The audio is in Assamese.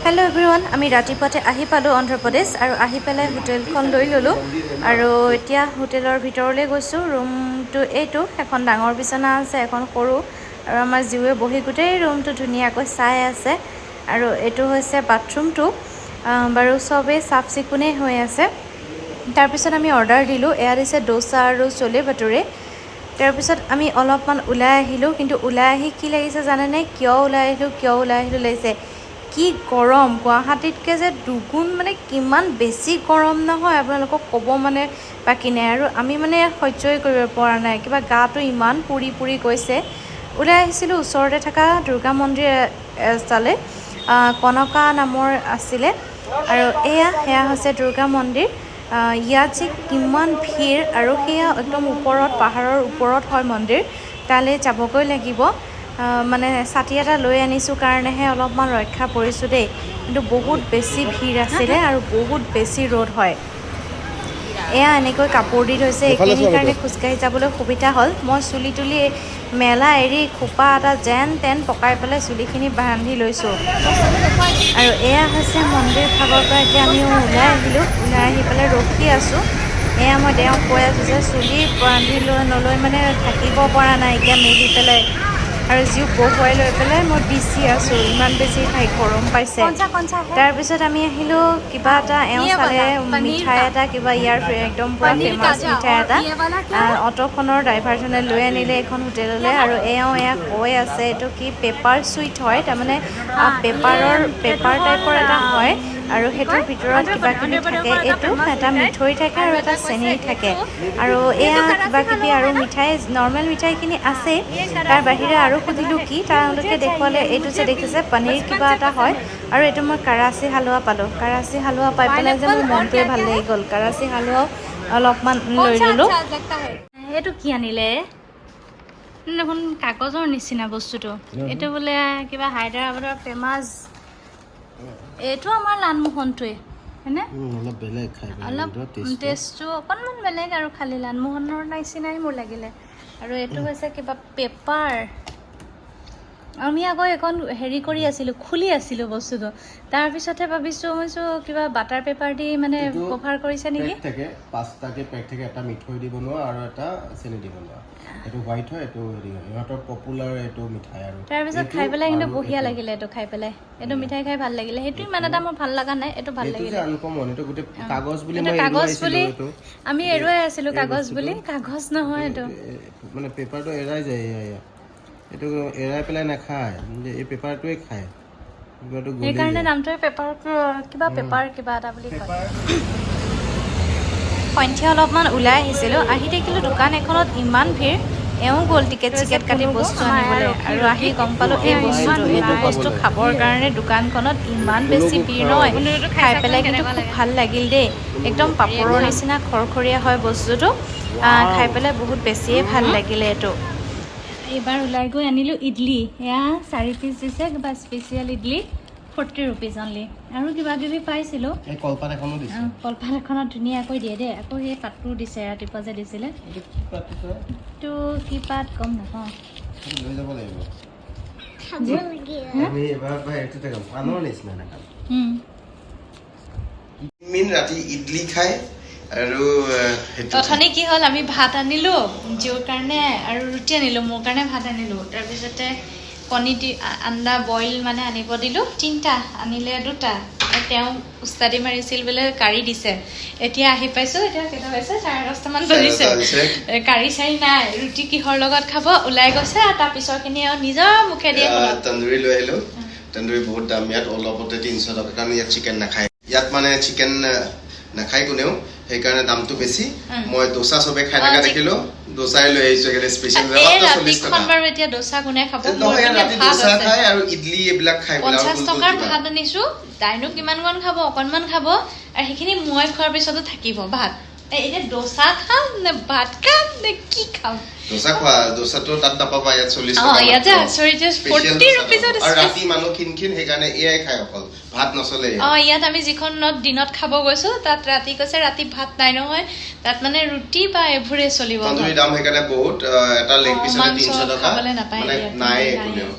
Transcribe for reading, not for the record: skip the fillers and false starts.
हेलो एभ्रिवान आमी रातिपुৱাতে আহি পালো অন্ধ্ৰপ্ৰদেশ আৰু আহি পেলাই হোটেলখন লৈ ললো আৰু এতিয়া হোটেলৰ ভিতৰলৈ গৈছো ৰুমটো এইটো এখন ডাঙৰ বিছনা আছে এখন সৰু আৰু আমাৰ জিৱে বহি গোটেই ৰুমটো ধুনীয়াকৈ চাই আছে আৰু এইটো হৈছে বাথৰুমটো বাৰু সবে সাফ চিকুণে হৈ আছে তাৰ পিছত আমি অৰ্ডাৰ দিলো এয়া দিছে ডোসা আৰু চলে ভটোৰে তাৰ পিছত আমি অলপমান উলাই আহিলো কিন্তু উলাই আহি কি লাগিছে জানে নাই কিয় উলাই আহিলো লাগিছে কি গৰম গুৱাহাটীতকে যে দুগুণ মানে কিমান বেছি গৰম নহয় আপোনালোকক ক'ব মানে বাকি নাই আৰু আমি মানে সহ্যই কৰিব পৰা নাই কিবা গাটো ইমান পুৰি পুৰি গৈছে ওলাই আহিছিলো ওচৰতে থকা দুৰ্গা মন্দিৰ চালে কনকা নামৰ আছিলে আৰু এয়া হৈছে দুৰ্গা মন্দিৰ ইয়াত যে কিমান ভিৰ আৰু সেয়া একদম ওপৰত পাহাৰৰ ওপৰত হয় মন্দিৰ তালে যাবগৈ লাগিব মানে ছাতি এটা লৈ আনিছো কাৰণেহে অলপমান ৰক্ষা পৰিছো দেই কিন্তু বহুত বেছি ভিৰ আছিল আৰু বহুত বেছি ৰ'দ হয় এয়া এনেকৈ কাপোৰ দি থৈছে এইখিনি কাৰণে খুজকাঢ়ি যাবলৈ সুবিধা হ'ল মই চুলি তুলি মেলা এৰি খোপা এটা যেন তেন পকাই পেলাই চুলিখিনি বান্ধি লৈছোঁ আৰু এয়া হৈছে মন্দিৰ ভাগৰ পৰা এতিয়া আমি ওলাই আহি পেলাই ৰখি আছোঁ এয়া মই তেওঁক কৈ আছোঁ যে চুলি বান্ধি নলৈ মানে থাকিব পৰা নাই এতিয়া মেলি পেলাই আৰু জিউ বহুৱাই লৈ পেলাই মই বিচি আছোঁ ইমান বেছি ঠাই গৰম পাইছে তাৰপিছত আমি আহিলোঁ কিবা এটা চালে মিঠাই এটা কিবা ইয়াৰ একদম পুৰা ফেমাছ মিঠাই এটা অটোখনৰ ড্ৰাইভাৰজনে লৈ আনিলে এইখন হোটেললৈ আৰু এয়া কৈ আছে এইটো কি পেপাৰ চুইট হয় তাৰমানে পেপাৰ টাইপৰ এটা হয় আৰু সেইটোৰ ভিতৰত কিবা কিবি থাকে এইটো এটা মিঠৈ থাকে আৰু এটা চেনি থাকে আৰু এয়া কিবা কিবি আৰু মিঠাই নৰ্মেল মিঠাইখিনি আছে তাৰ বাহিৰে আৰু সুধিলোঁ কি তেওঁলোকে দেখুৱালে এইটো যে দেখিছে পনীৰ কিবা এটা হয় আৰু এইটো মই কৰাচি হালোৱা পালোঁ কৰাচি হালোৱা পাই পেলাই যে মোৰ মনটোৱে ভাল লাগি গ'ল কৰাচি হালোৱাও অলপমান লৈ ল'লোঁ এইটো কি আনিলে দেখোন কাগজৰ নিচিনা বস্তুটো এইটো বোলে কিবা হায়দৰাবাদৰ ফেমাছ এইটো আমাৰ লালমোহনটোৱে হয়নে অলপ টেষ্টটো অকণমান বেলেগ আৰু খালি লালমোহনৰ নিচিনাই মোৰ লাগিলে আৰু এইটো হৈছে কিবা পেপাৰ আমি আকৌ এখন হেৰি কৰি আছিলোঁ খুলি আছিলোঁ বস্তুটো তাৰপিছতহে ভাবিছোঁ কিবা বাটাৰ পেপাৰ দি মানে কভাৰ কৰিছে নেকি পাঁচটাকে পেক থাকে এটা মিঠৈ দি বনোৱা আৰু এটা চেনি দি বনোৱা এইটো হোৱাইট হয় এইটো হেৰি হয় ইহঁতৰ পপুলাৰ এইটো মিঠাই আৰু তাৰপিছত খাই পেলাই কিন্তু বঢ়িয়া লাগিলে এইটো খাই পেলাই এইটো মিঠাই খাই ভাল লাগিলে সেইটো ইমান এটা মোৰ ভাল লগা নাই এইটো ভাল লাগিলে কাগজ বুলি আমি এৰুৱাই আছিলোঁ কাগজ বুলি কাগজ নহয় এইটো মানে পেপাৰটো এৰাই যায় এইটো এৰাই পেলাই নাখায় এই পেপাৰটোৱে খায় সেইকাৰণে নামটোৱে পেপাৰ কিবা এটা বুলি কয় সন্ধিয়া অলপমান ওলাই আহিছিলোঁ আহি দেখিলোঁ দোকান এখনত ইমান ভিৰ এওঁ গ'ল টিকেট কাটি বস্তু আনিবলৈ আৰু আহি গম পালোঁ এইটো বস্তু খাবৰ কাৰণে দোকানখনত ইমান বেছি ভিৰ নহয় খাই পেলাই কিন্তু খুব ভাল লাগিল দেই একদম পাপৰৰ নিচিনা খৰখৰীয়া হয় বস্তুটো খাই পেলাই বহুত বেছিয়ে ভাল লাগিলে এইটো এইবাৰ ওলাই গৈ আনিলোঁ ইডলি এয়া 4 পিচ দিছে কিবা স্পেচিয়েল ইডলি 40 rupees অনলি আৰু কিবা কিবি পাইছিলোঁ কলপাত এখনত ধুনীয়াকৈ দিয়ে দেই আকৌ সেই পাতটো দিছে ৰাতিপুৱা যে দিছিলে এইটো কি পাত গম নাপাওঁ লৈ যাব লাগিব আমি এবাৰ এইটোতে গম আনৰ নিচিনা নাখাম ৰাতি ইডলি খাই আৰু তথনি কি হ'ল আমি ভাত আনিলোঁ জিউৰ কাৰণে আৰু ৰুটি আনিলোঁ মোৰ কাৰণে ভাত আনিলোঁ তাৰপিছতে কণী আন্দা বইল মানে আনিব দিলোঁ 3টা আনিলে 2টা তেওঁ উস্তাদি মাৰিছিল বোলে কাঢ়ি দিছে এতিয়া আহি পাইছোঁ এতিয়া কেইটা হৈছে 10:30মান বাজিছে কাঢ়ি চাৰি নাই ৰুটি কিহৰ লগত খাব ওলাই গৈছে আৰু তাৰ পিছৰখিনি আৰু নিজৰ মুখে দিয়ে তন্দুৰী লৈ আহিলোঁ তন্দুৰী বহুত দাম ইয়াত অলপতে 300 টকা কাৰণ ইয়াত চিকেন নাখায় ইয়াত মানে চিকেন নাখায় কোনেও সেইকাৰণে দামটো বেছি মই দোসা সবে খাই থকা দেখিলোঁ দোসাই লৈ আহিছোঁ একেবাৰে স্পেচিয়েল বাৰু এতিয়া দোসা কোনে খাব দোসা খায় আৰু ইডলি এইবিলাক খাই 50 টকাৰ ভাত আনিছোঁ তাইনো কিমান কণ খাব অকণমান খাব আৰু সেইখিনি মই খোৱাৰ পিছতো থাকিব ভাত এতিয়া দোসা খাম নে ভাত খাম নে কি খাম দোসাটো তাত নাপাবা ইয়াত 40 টকা ইয়াতে 40 rupees আৰু ৰাতি মানুহ খিন সেইকাৰণে এয়াই খায় অকল ভাত নচলে ইয়াত আমি যিখন দিনত খাব গৈছোঁ তাত ৰাতি কৈছে ৰাতি ভাত নাই নহয় তাত মানে ৰুটি বা এইবোৰে চলিব তন্দুৰী দাম সেইকাৰণে বহুত এটা লেগ পিছতে 300 টকা মানে নাই কোনেও